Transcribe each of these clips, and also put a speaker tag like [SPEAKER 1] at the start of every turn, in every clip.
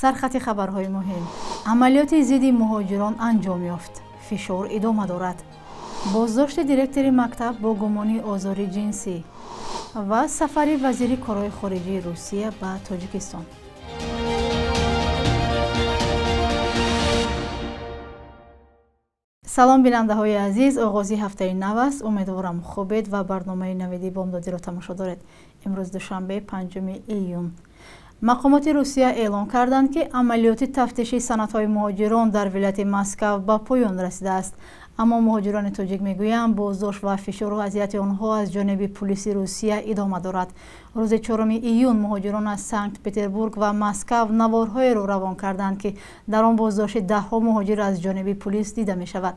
[SPEAKER 1] سرخط خبرهای مهم. عملیات ضد مهاجران انجام یافت. فشار ادامه دارد. بازداشت دیرکتور مکتب با گمان آزار جنسی و سفر وزیر کارهای خارجه روسیه به تاجیکستان. سلام بیننده های عزیز، آغازی هفته نو است. امیدوارم خوبید و برنامه نویدی بامدادی را تماشا دارید. امروز دوشنبه 5 ایون. مقامات روسیه اعلام کردند که عملیات تفتیشی سندهای مهاجران در ولایت مسکو به پایان رسیده است. اما مهاجران تاجیک میگویند بازداشت و فشار و اذیت آنها از جانب پلیس روسیه ادامه دارد. روز 4 ایون مهاجران از سنت پتربورگ و مسکو نوارهای را روان کردند که در آن بازداشت دهها مهاجر از جانب پلیس دیده می شود.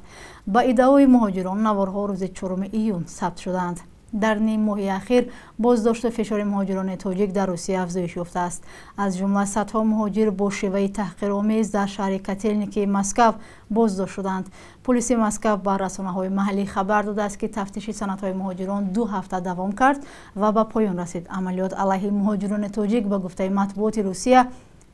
[SPEAKER 1] با ادعای مهاجران نوارها روز 4 ایون ثبت شدند. در نیم ماه اخیر بازداشت و فشار مهاجران تاجیک در روسیه افزایش یافته است. از جمله صدها مهاجر با شیوه تحقیرآمیز در شهر کاتلنیکی مسکو بازداشت شدند. پلیس مسکو به رسانه‌های محلی خبر داده است که تفتیش سندهای مهاجران 2 هفته دوام کرد و به پایان رسید. عملیات علیه مهاجران تاجیک به گفته مطبوعات روسیه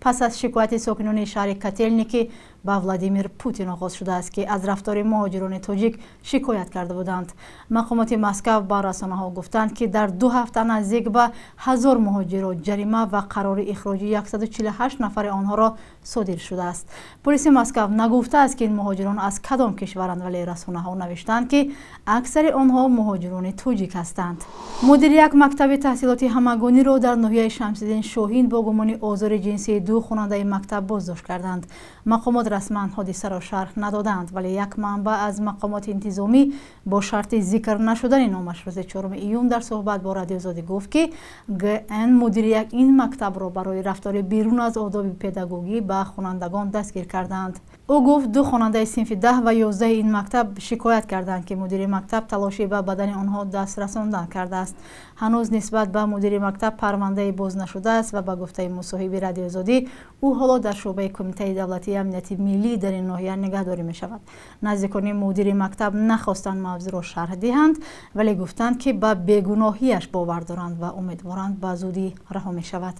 [SPEAKER 1] پس از شکایت ساکنان شهر کاتلنیکی به ولادیمیر پوتین آغاز شده است که از رفتار مهاجران تاجیک شکایت کرده بودند. مقامات مسکو به رسانه‌ها گفتند که در 2 هفته نزدیک به 1000 مهاجر را جریمه و قرار اخراج 148 نفر آنها را صادر شده است. پلیس مسکو نگفته است که این مهاجران از کدام کشورند، ولی رسانه‌ها نوشتند که اکثر آنها مهاجران تاجیک هستند. مدیر یک مکتب تحصیلات همگانی را در ناحیه شمس‌الدین شاهین با گمان آزار جنسی 2 خواننده مکتب بازداشت کردند. مقامات رسما حادثه را شرح ندادند، ولی یک منبع از مقامات انتظامی با شرط ذکر نشدن نامش روز 4 ایون در صحبت با رادیو آزادی گفت که گن مدیر این مکتب را برای رفتار بیرون از آداب پداگوژی به خوانندگان دستگیر کردند. او گفت 2 خواننده صنف 10 و 11 این مکتب شکایت کردند که مدیر مکتب تلاشی به بدن آنها دست رساندن کرده است. هنوز نسبت به مدیر مکتب پرونده باز نشده است و به گفته مصاحب رادیو آزادی او حالا در شعبه کمیته دولتی امنیت ملی در این ناحیه نگهداری می شود. نزدیکان مدیر مکتب نخواستند موضوع را شرح دهند، ولی گفتند که به بیگناهیش باور دارند و امیدوارند به زودی رها می شود.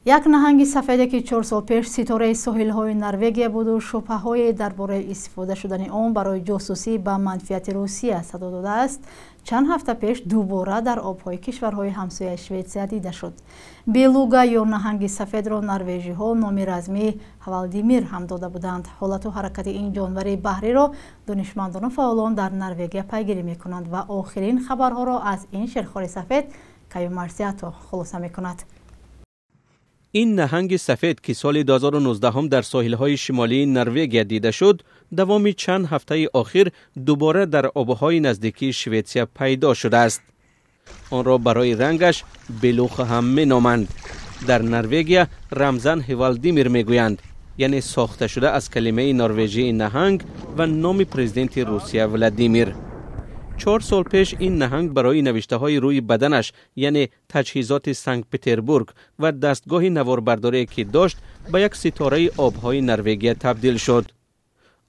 [SPEAKER 1] یک نهنگ سفید که 4 سال پیش ستاره ساحل‌های نروژ بود و شبهه‌های درباره استفاده شدن آن برای جاسوسی به منفعت روسیه صدا داده است، چند هفته پیش دوباره در آب‌های کشورهای همسایه شوئدیا دیده شد. بیلوگا یا نهنگ سفید را نروژی‌ها نام رسمی ولادیمیر هم داده بودند. حالت و حرکت این جانور بحری را دانشمندان و فعالان در نروژ پیگیری می‌کنند و آخرین خبرها را از این شیرخوار سفید کایو مارسیاتو خلاصه می‌کند.
[SPEAKER 2] این نهنگ سفید که سال 2019 هم در ساحل‌های شمالی نروژ دیده شد، دوام چند هفته اخیر دوباره در آب‌های نزدیکی شوئدیا پیدا شده است. آن را برای رنگش بلوخ هم می‌نامند. در نروژ رمزاً ولادیمیر میگویند، یعنی ساخته شده از کلمه نروژی نهنگ و نام پرزیدنت روسیه ولادیمیر. 4 سال پیش این نهنگ برای نوشته‌های روی بدنش، یعنی تجهیزات سنت پتربورگ و دستگاه نواربرداری که داشت، به یک ستاره آب‌های نروژ تبدیل شد.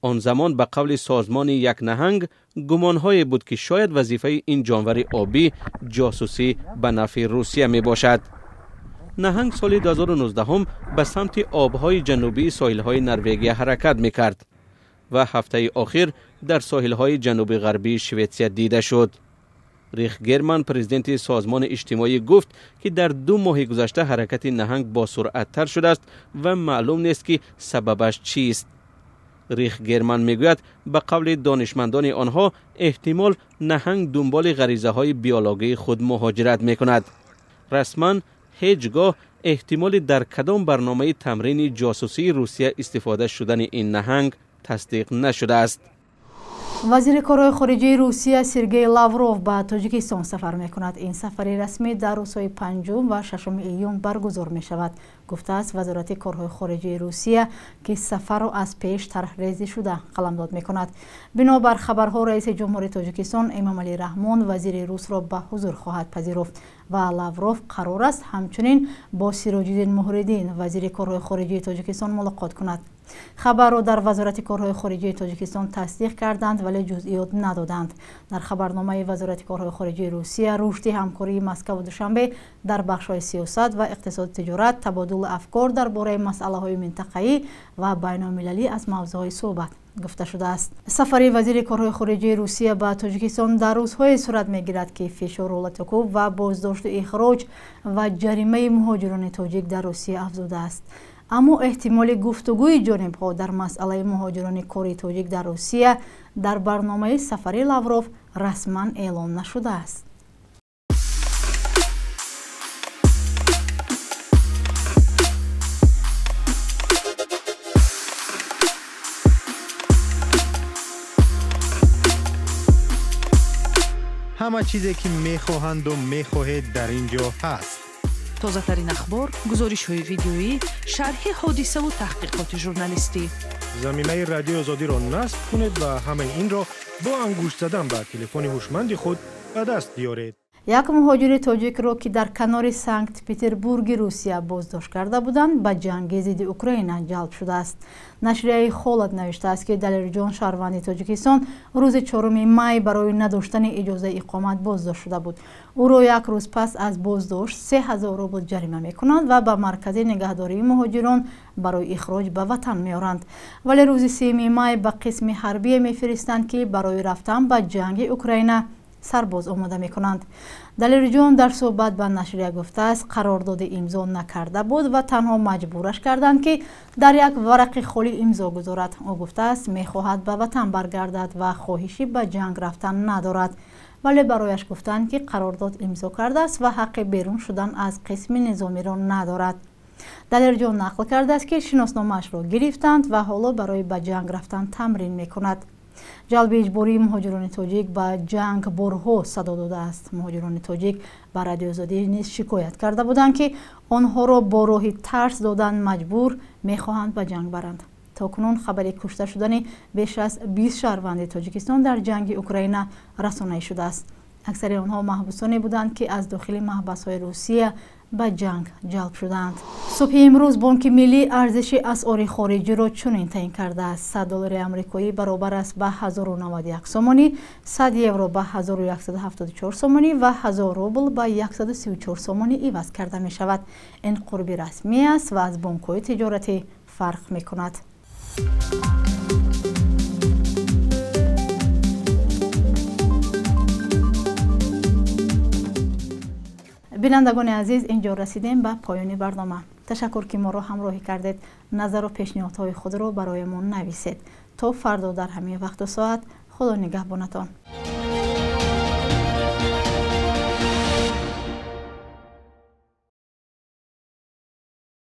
[SPEAKER 2] آن زمان به قول سازمان یک نهنگ گمان‌های بود که شاید وظیفه این جانور آبی جاسوسی به نفع روسیه می باشد. نهنگ سال 2019 هم به سمت آب‌های جنوبی ساحل‌های نروژ حرکت می‌کرد و هفته اخیر در ساحل‌های جنوب غربی شوئدیا دیده شد. ریخ گرمن پرزیدنت سازمان اجتماعی گفت که در 2 ماه گذشته حرکت نهنگ با سرعت تر شده است و معلوم نیست که سببش چیست. ریخ گرمن میگوید به قول دانشمندان آنها احتمال نهنگ دنبال غریزه‌های بیولوژی خود مهاجرت میکند. رسما هیچگاه احتمال در کدام برنامه تمرین جاسوسی روسیه استفاده شدن این نهنگ تصدیق نشده است.
[SPEAKER 1] وزیر کارهای خارجه روسیه سرگئی لاوروف به تاجیکستان سفر می‌کند. این سفر رسمی در روزهای 5 و 6 ایون برگزار می‌شود. گفته است وزارت کارهای خارجه روسیه که سفر را از پیش طرح ریزی شده قلمداد میکند. بنابر خبرها رئیس جمهوری تاجیکستان امامعلی رحمون وزیر روس را به حضور خواهد پذیرفت و لاوروف قرار است همچنین با سیراج‌الدین محردین وزیر کارهای خارجه تاجیکستان ملاقات کند. خبر را در وزارت کارهای خارجه تاجیکستان تصدیق کردند ولی جزئیات ندادند. در خبرنامه وزارت کارهای خارجه روسیه رشد همکاری مسکو و دوشنبه در بخش‌های سیاست و اقتصاد، تجارت، تبادل افکار درباره مسائل‌های منطقه‌ای و بین‌المللی از موضوعهای صحبت گفته شده است. سفر وزیر کارهای خارجه روسیه به تاجیکستان در روزهای صورت می‌گیرد که فشار ولاتوکوف و بازداشت و اخراج و جریمه مهاجران تاجیک در روسیه افزوده است. اما احتمال گفتگوی جانب‌ها در مسئله مهاجران کاری تاجیک در روسیه در برنامه سفری لاوروف رسما اعلام نشده است.
[SPEAKER 3] همه چیزی که میخواهند و میخواهید در اینجا هست.
[SPEAKER 4] تازه‌ترین اخبار، گزارش‌های ویدیویی، شرح حادثه و تحقیقات ژورنالیستی.
[SPEAKER 3] زمینه رادیو آزادی را نصب کنید و همه این را با انگشت زدن به تلفن هوشمند خود به دست بیارید.
[SPEAKER 1] یک مهاجر تاجیک را که در کنار سنت پتربورگ روسیه بازداشت کرده بودند به جنگ ضد اوکراین جلب شده است. نشریه خالد نوشته است که دلیرجان شهروند تاجیکستان روز 4 می برای نداشتن اجازه اقامت بازداشت شده بود. او را یک روز پس از بازداشت 3000 روبل جریمه می‌کنند و به مرکز نگهداری مهاجران برای اخراج به وطن می‌آورند. ولی روز 3 می به قسم حربی می‌فرستند که برای رفتن به جنگ اوکراین سرباز آماده می کنند. دلیرجان در صحبت به نشریه گفته است قرارداد امضا نکرده بود و تنها مجبورش کردند که در یک ورق خالی امضا گذارد. او گفته است می خواهد به وطن برگردد و خواهشی به جنگ رفتن ندارد، ولی برایش گفتند که قرارداد امضا کرده است و حق بیرون شدن از قسم نظامی را ندارد. دلیرجان نقل کرده است که شناسنامه‌اش را گرفتند و حالا برای به جنگ رفتن تمرین می کند. جلب اجباری مهاجران تاجیک به جنگ بارها صدا داده است. مهاجران تاجیک به رادیو آزادی نیز شکایت کرده بودند که آنها را با راه ترس دادن مجبور می‌خواهند به جنگ برند. تاکنون خبری کشته شدن بیش از 20 شهروند تاجیکستان در جنگ اوکراین رسانه‌ای شده است. اکثر آنها محبوسانی بودند که از داخل محبس‌های روسیه به جنگ جلب شدند. صبح امروز بانک ملی ارزش اسعار خارجی را چنین تعیین کرده است: $100 آمریکایی برابر است به 1091 سومانی، 100 یورو به 1174 سومانی و 1000 روبل به 134 سومانی عوض کرده می شود. این قرب رسمی است و از بانک‌های تجارتی فرق می کند. بینندگان عزیز، اینجا رسیدیم به پایان برنامه. تشکر که ما را همراهی کردید. نظر و پیشنهادهای خود را برای ما نویسید. تا فردا در همین وقت و ساعت، خدا نگهبانتان.